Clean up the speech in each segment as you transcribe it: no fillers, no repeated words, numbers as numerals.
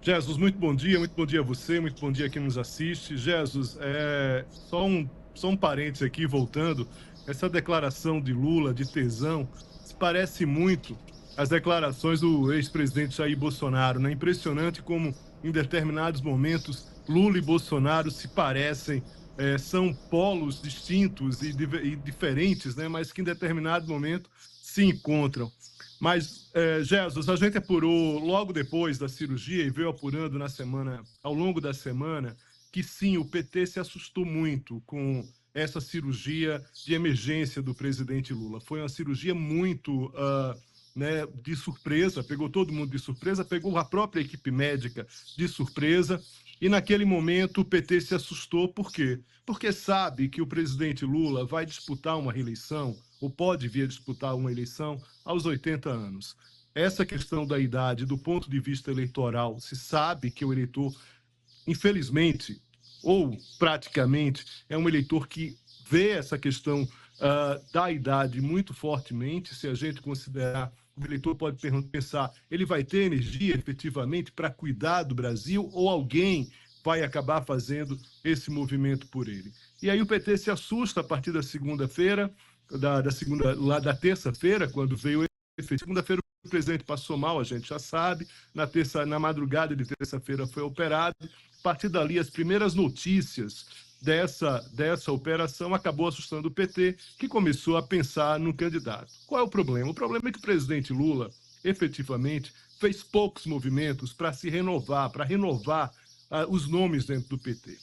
Jesus, muito bom dia a você, muito bom dia a quem nos assiste. Jesus, só um parênteses aqui, voltando, essa declaração de Lula, de tesão, se parece muito às declarações do ex-presidente Jair Bolsonaro, né? Impressionante como, em determinados momentos, Lula e Bolsonaro se parecem, são polos distintos e diferentes, né? Mas que em determinado momento se encontram. Mas, Jesus, a gente apurou logo depois da cirurgia e veio apurando ao longo da semana, que sim, o PT se assustou muito com essa cirurgia de emergência do presidente Lula. Foi uma cirurgia muito, né, de surpresa, pegou todo mundo de surpresa, pegou a própria equipe médica de surpresa, e naquele momento o PT se assustou. Por quê? Porque sabe que o presidente Lula vai disputar uma reeleição, ou pode vir a disputar uma eleição, aos 80 anos. Essa questão da idade, do ponto de vista eleitoral, se sabe que o eleitor, infelizmente, ou praticamente, é um eleitor que vê essa questão da idade muito fortemente. Se a gente considerar, o eleitor pode pensar, ele vai ter energia efetivamente para cuidar do Brasil ou alguém vai acabar fazendo esse movimento por ele? E aí o PT se assusta a partir da segunda-feira, da terça-feira, quando veio segunda-feira o presidente passou mal, a gente já sabe. Na madrugada de terça-feira foi operado. A partir dali, as primeiras notícias dessa operação acabou assustando o PT, que começou a pensar no candidato. Qual é o problema? O problema é que o presidente Lula, efetivamente, fez poucos movimentos para se renovar, para renovar os nomes dentro do PT.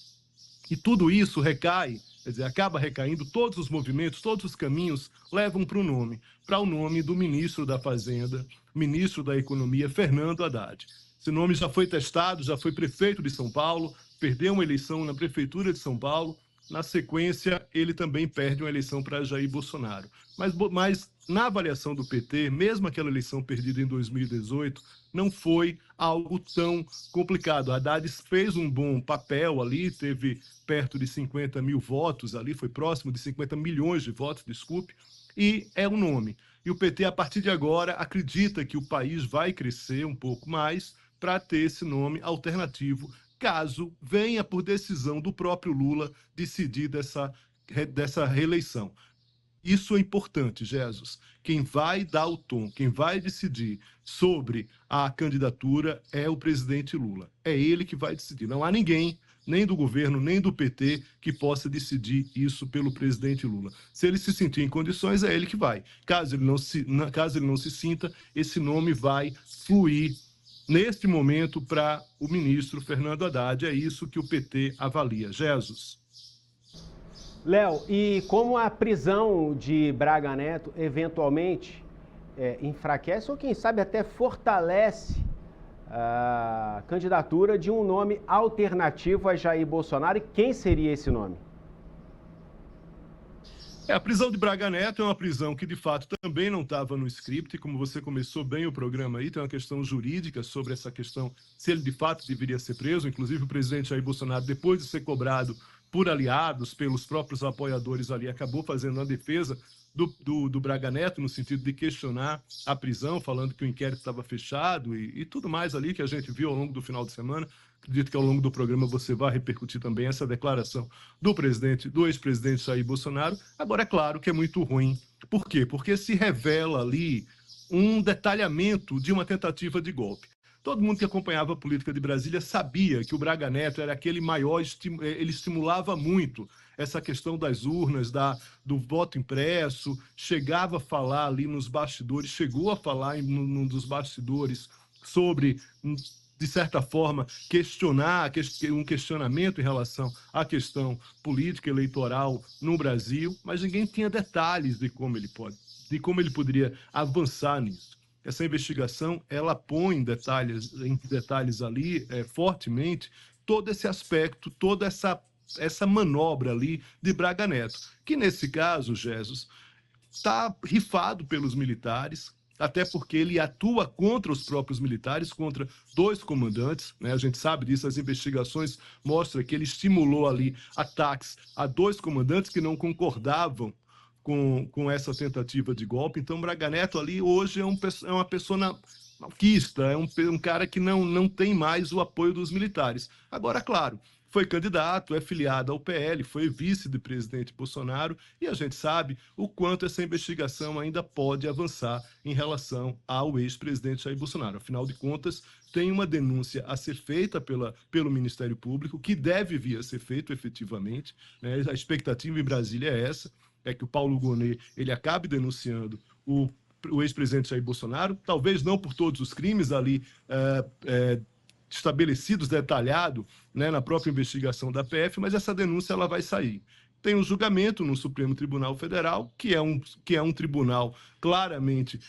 E tudo isso recai, quer dizer, acaba recaindo, todos os movimentos, todos os caminhos levam para o nome do ministro da Fazenda, ministro da Economia, Fernando Haddad. Esse nome já foi testado, já foi prefeito de São Paulo, perdeu uma eleição na prefeitura de São Paulo. Na sequência, ele também perde uma eleição para Jair Bolsonaro. Mas na avaliação do PT, mesmo aquela eleição perdida em 2018, não foi algo tão complicado. Haddad fez um bom papel ali, teve perto de 50 mil votos ali, foi próximo de 50 milhões de votos, desculpe, e é um nome. E o PT, a partir de agora, acredita que o país vai crescer um pouco mais para ter esse nome alternativo, caso venha por decisão do próprio Lula decidir dessa reeleição. Isso é importante, Jesus. Quem vai dar o tom, quem vai decidir sobre a candidatura é o presidente Lula. É ele que vai decidir. Não há ninguém, nem do governo, nem do PT, que possa decidir isso pelo presidente Lula. Se ele se sentir em condições, é ele que vai. Caso ele não se sinta, esse nome vai fluir neste momento para o ministro Fernando Haddad. É isso que o PT avalia. Jesus. Léo, e como a prisão de Braga Neto eventualmente enfraquece ou quem sabe até fortalece a candidatura de um nome alternativo a Jair Bolsonaro, e quem seria esse nome? A prisão de Braga Neto é uma prisão que, de fato, também não estava no script. Como você começou bem o programa aí, tem uma questão jurídica sobre essa questão, se ele de fato deveria ser preso. Inclusive, o presidente Jair Bolsonaro, depois de ser cobrado por aliados, pelos próprios apoiadores ali, acabou fazendo uma defesa do Braga Neto, no sentido de questionar a prisão, falando que o inquérito estava fechado e tudo mais ali que a gente viu ao longo do final de semana. Acredito que ao longo do programa você vai repercutir também essa declaração do ex-presidente Jair Bolsonaro. Agora, é claro que é muito ruim. Por quê? Porque se revela ali um detalhamento de uma tentativa de golpe. Todo mundo que acompanhava a política de Brasília sabia que o Braga Neto era aquele maior, ele estimulava muito essa questão das urnas, do voto impresso, chegava a falar ali nos bastidores, chegou a falar num dos bastidores sobre, de certa forma, um questionamento em relação à questão política eleitoral no Brasil, mas ninguém tinha detalhes de como ele poderia avançar nisso. Essa investigação, ela põe em detalhes ali, fortemente, todo esse aspecto, toda essa manobra ali de Braga Neto, que nesse caso, Jesus, está rifado pelos militares, até porque ele atua contra os próprios militares, contra dois comandantes, né? A gente sabe disso, as investigações mostram que ele estimulou ali ataques a dois comandantes que não concordavam com essa tentativa de golpe. Então, Braga Neto ali hoje é uma pessoa malquista, é um cara que não tem mais o apoio dos militares. Agora, claro, foi candidato, é filiado ao PL, foi vice do presidente Bolsonaro, e a gente sabe o quanto essa investigação ainda pode avançar em relação ao ex-presidente Jair Bolsonaro. Afinal de contas, tem uma denúncia a ser feita pelo Ministério Público, que deve vir a ser feito efetivamente, né? A expectativa em Brasília é essa, é que o Paulo Gonet ele acabe denunciando o ex-presidente Jair Bolsonaro, talvez não por todos os crimes ali estabelecidos, detalhado, né, na própria investigação da PF, mas essa denúncia ela vai sair. Tem um julgamento no Supremo Tribunal Federal, que é um tribunal claramente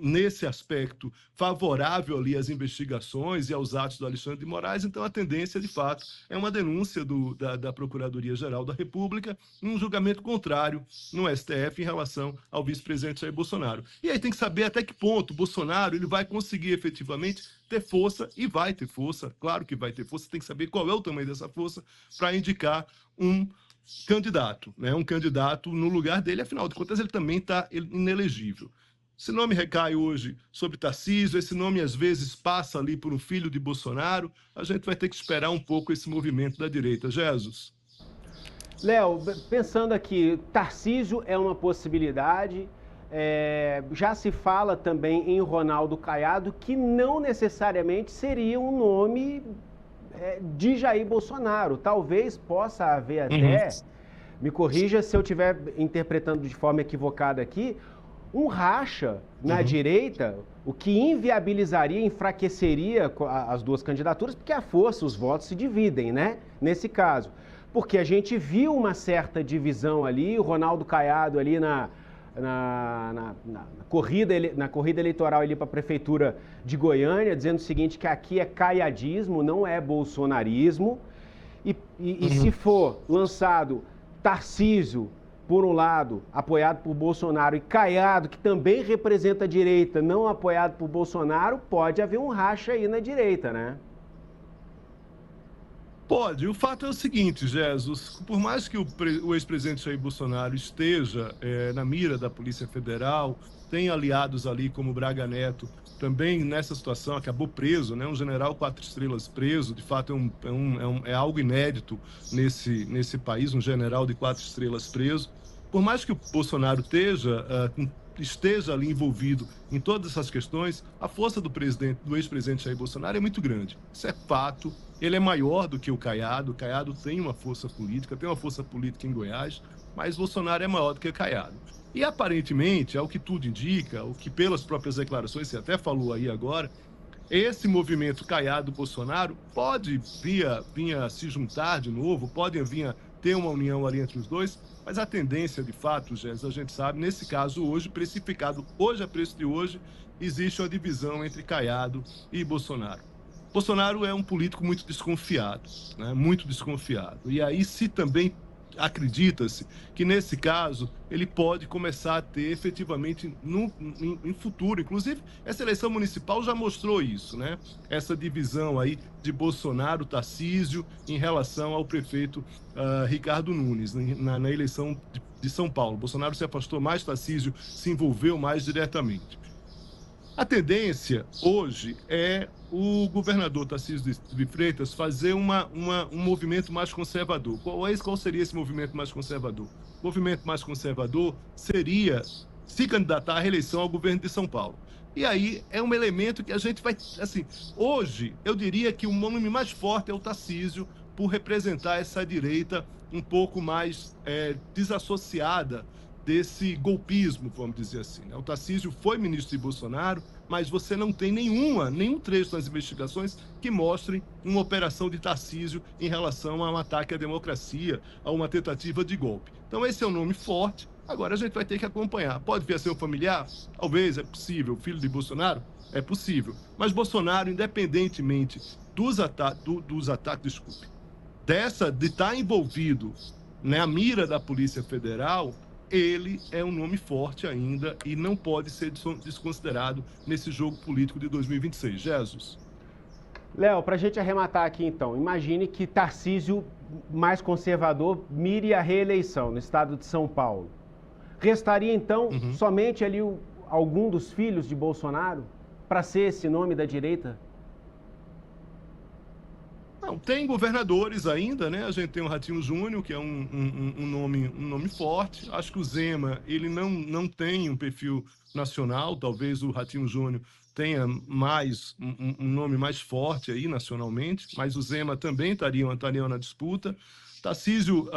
nesse aspecto favorável ali às investigações e aos atos do Alexandre de Moraes. Então a tendência, de fato, é uma denúncia da Procuradoria-Geral da República em um julgamento contrário no STF em relação ao vice-presidente Jair Bolsonaro. E aí tem que saber até que ponto o Bolsonaro ele vai conseguir efetivamente ter força, e vai ter força, claro que vai ter força, tem que saber qual é o tamanho dessa força para indicar um candidato, né? Um candidato no lugar dele, afinal de contas ele também está inelegível. Esse nome recai hoje sobre Tarcísio, esse nome às vezes passa ali por um filho de Bolsonaro, a gente vai ter que esperar um pouco esse movimento da direita. Jesus. Léo, pensando aqui, Tarcísio é uma possibilidade, já se fala também em Ronaldo Caiado, que não necessariamente seria um nome de Jair Bolsonaro, talvez possa haver até, me corrija se eu estiver interpretando de forma equivocada aqui, um racha na direita, o que inviabilizaria, enfraqueceria as duas candidaturas, porque a força, os votos se dividem, né? Nesse caso. Porque a gente viu uma certa divisão ali, o Ronaldo Caiado ali na corrida eleitoral ali para a Prefeitura de Goiânia, dizendo o seguinte, que aqui é caiadismo, não é bolsonarismo. E se for lançado Tarcísio, por um lado, apoiado por Bolsonaro, e Caiado, que também representa a direita, não apoiado por Bolsonaro, pode haver um racha aí na direita, né? Pode. O fato é o seguinte, Jesus, por mais que o ex-presidente Jair Bolsonaro esteja na mira da Polícia Federal, tem aliados ali como Braga Neto, também nessa situação, acabou preso, né? Um general 4 estrelas preso, de fato é algo inédito nesse país, um general de 4 estrelas preso. Por mais que o Bolsonaro esteja ali envolvido em todas essas questões, a força do ex-presidente Jair Bolsonaro é muito grande. Isso é fato. Ele é maior do que o Caiado. O Caiado tem uma força política em Goiás, mas Bolsonaro é maior do que o Caiado. E aparentemente, ao que tudo indica, o que pelas próprias declarações você até falou aí agora, esse movimento Caiado-Bolsonaro pode vir a se juntar de novo, pode vir a ter uma união ali entre os dois, mas a tendência, de fato, Jéssica, a gente sabe, nesse caso hoje, precificado hoje a preço de hoje, existe uma divisão entre Caiado e Bolsonaro. Bolsonaro é um político muito desconfiado, né? Muito desconfiado. E aí se também acredita-se que, nesse caso, ele pode começar a ter efetivamente em futuro. Inclusive, essa eleição municipal já mostrou isso, né? Essa divisão aí de Bolsonaro, Tarcísio, em relação ao prefeito Ricardo Nunes, na eleição de São Paulo. Bolsonaro se afastou mais, Tarcísio se envolveu mais diretamente. A tendência hoje é o governador Tarcísio de Freitas fazer um movimento mais conservador. Qual seria esse movimento mais conservador? O movimento mais conservador seria se candidatar à reeleição ao governo de São Paulo. E aí é um elemento que a gente vai... Assim, hoje, eu diria que o nome mais forte é o Tarcísio, por representar essa direita um pouco mais desassociada desse golpismo, vamos dizer assim. O Tarcísio foi ministro de Bolsonaro, mas você não tem nenhum trecho nas investigações que mostrem uma operação de Tarcísio em relação a um ataque à democracia, a uma tentativa de golpe. Então esse é um nome forte, agora a gente vai ter que acompanhar. Pode vir a ser um familiar? Talvez, é possível. Filho de Bolsonaro? É possível. Mas Bolsonaro, independentemente de estar envolvido na mira da Polícia Federal, ele é um nome forte ainda e não pode ser desconsiderado nesse jogo político de 2026. Jesus. Léo, para a gente arrematar aqui então, imagine que Tarcísio, mais conservador, mire a reeleição no estado de São Paulo. Restaria então somente ali algum dos filhos de Bolsonaro? para ser esse nome da direita? Não, tem governadores ainda, né? A gente tem o Ratinho Júnior, que é um nome forte. Acho que o Zema, ele não tem um perfil nacional. Talvez o Ratinho Júnior tenha mais um nome mais forte aí nacionalmente, mas o Zema também estaria na disputa. Tarcísio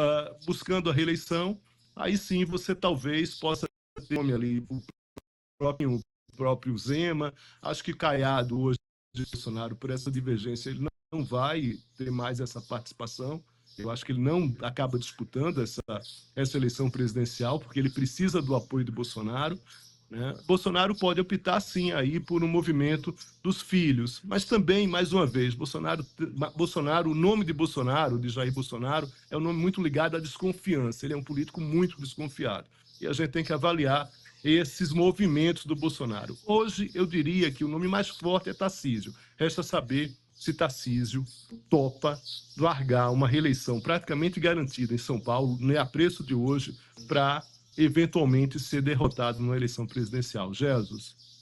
buscando a reeleição, aí sim você talvez possa ter nome ali, o próprio Zema. Acho que Caiado hoje de Bolsonaro, por essa divergência, ele não vai ter mais essa participação. Eu acho que ele não acaba disputando essa eleição presidencial, porque ele precisa do apoio do Bolsonaro. Né? Bolsonaro pode optar, sim, aí por um movimento dos filhos, mas também, mais uma vez, Bolsonaro, o nome de Bolsonaro, de Jair Bolsonaro, é um nome muito ligado à desconfiança. Ele é um político muito desconfiado. E a gente tem que avaliar esses movimentos do Bolsonaro. Hoje, eu diria que o nome mais forte é Tarcísio. Resta saber se Tarcísio topa largar uma reeleição praticamente garantida em São Paulo, né, a preço de hoje, para eventualmente ser derrotado numa eleição presidencial. Jesus.